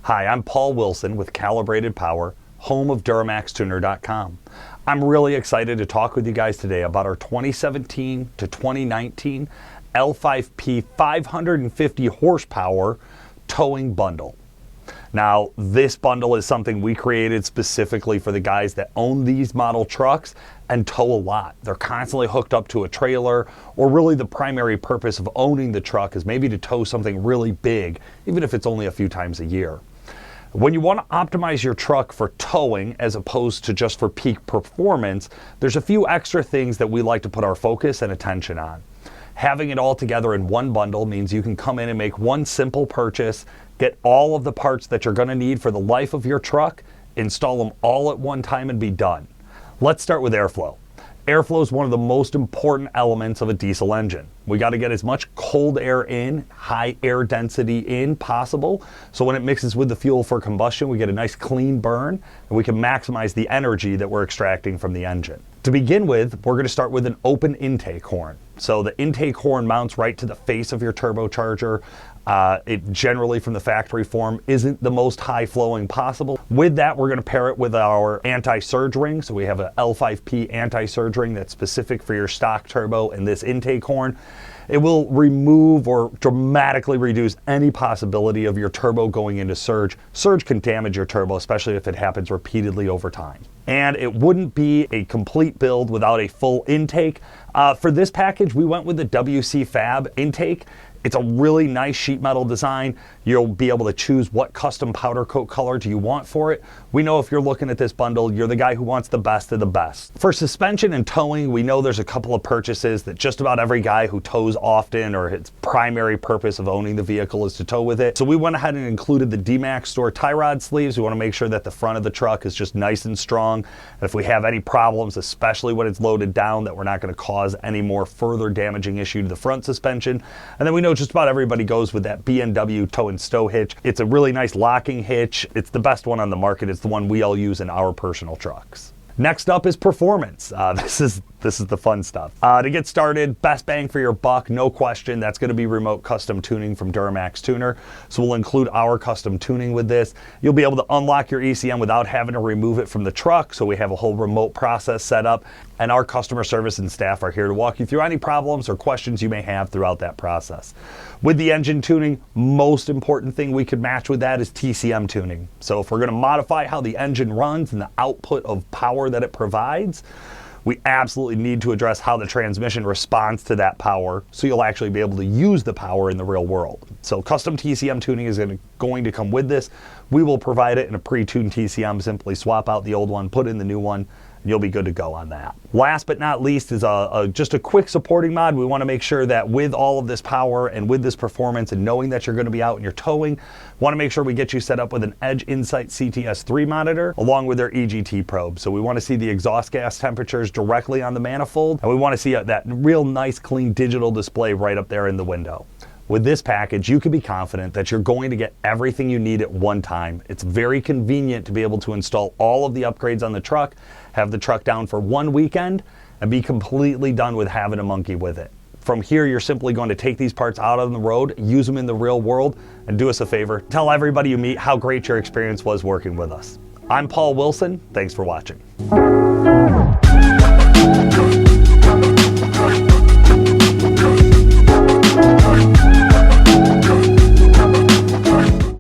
Hi, I'm Paul Wilson with Calibrated Power, home of DuramaxTuner.com. I'm really excited to talk with you guys today about our 2017 to 2019 L5P 550 horsepower towing bundle. Now, this bundle is something we created specifically for the guys that own these model trucks and tow a lot. They're constantly hooked up to a trailer, or really the primary purpose of owning the truck is maybe to tow something really big, even if it's only a few times a year. When you want to optimize your truck for towing as opposed to just for peak performance, there's a few extra things that we like to put our focus and attention on. Having it all together in one bundle means you can come in and make one simple purchase, get all of the parts that you're going to need for the life of your truck, install them all at one time and be done. Let's start with airflow. Airflow is one of the most important elements of a diesel engine. We got to get as much cold air in, high air density in possible, so when it mixes with the fuel for combustion, we get a nice clean burn, and we can maximize the energy that we're extracting from the engine. To begin with, we're going to start with an open intake horn. So the intake horn mounts right to the face of your turbocharger. It generally, from the factory form, isn't the most high flowing possible. With that, we're going to pair it with our anti-surge ring. So we have an L5P anti-surge ring that's specific for your stock turbo and this intake horn. It will remove or dramatically reduce any possibility of your turbo going into surge. Surge can damage your turbo, especially if it happens repeatedly over time. And it wouldn't be a complete build without a full intake. For this package, we went with the WC Fab Intake. It's a really nice sheet metal design. You'll be able to choose what custom powder coat color do you want for it. We know if you're looking at this bundle, you're the guy who wants the best of the best. For suspension and towing, we know there's a couple of purchases that just about every guy who tows often or its primary purpose of owning the vehicle is to tow with it. So we went ahead and included the Dmax store tie rod sleeves. We want to make sure that the front of the truck is just nice and strong. And if we have any problems, especially when it's loaded down, that we're not going to cause any more further damaging issue to the front suspension. And then we know just about everybody goes with that B&W tow and stow hitch. It's a really nice locking hitch. It's the best one on the market. It's the one we all use in our personal trucks. Next up is performance. This is the fun stuff. To get started, best bang for your buck, no question. That's going to be remote custom tuning from Duramax Tuner. So we'll include our custom tuning with this. You'll be able to unlock your ECM without having to remove it from the truck. So we have a whole remote process set up, and our customer service and staff are here to walk you through any problems or questions you may have throughout that process. With the engine tuning, most important thing we could match with that is TCM tuning. So if we're going to modify how the engine runs and the output of power that it provides, we absolutely need to address how the transmission responds to that power so you'll actually be able to use the power in the real world. So custom TCM tuning is going to come with this. We will provide it in a pre-tuned TCM. Simply swap out the old one, put in the new one, and you'll be good to go on that. Last but not least is just a quick supporting mod. We want to make sure that with all of this power and with this performance and knowing that you're going to be out and you're towing, want to make sure we get you set up with an Edge Insight CTS3 monitor along with their EGT probe. So we want to see the exhaust gas temperatures directly on the manifold, and we want to see that real nice clean digital display right up there in the window. With this package, you can be confident that you're going to get everything you need at one time. It's very convenient to be able to install all of the upgrades on the truck, have the truck down for one weekend, and be completely done with having a monkey with it. From here, you're simply going to take these parts out on the road, use them in the real world, and do us a favor, tell everybody you meet how great your experience was working with us. I'm Paul Wilson. Thanks for watching.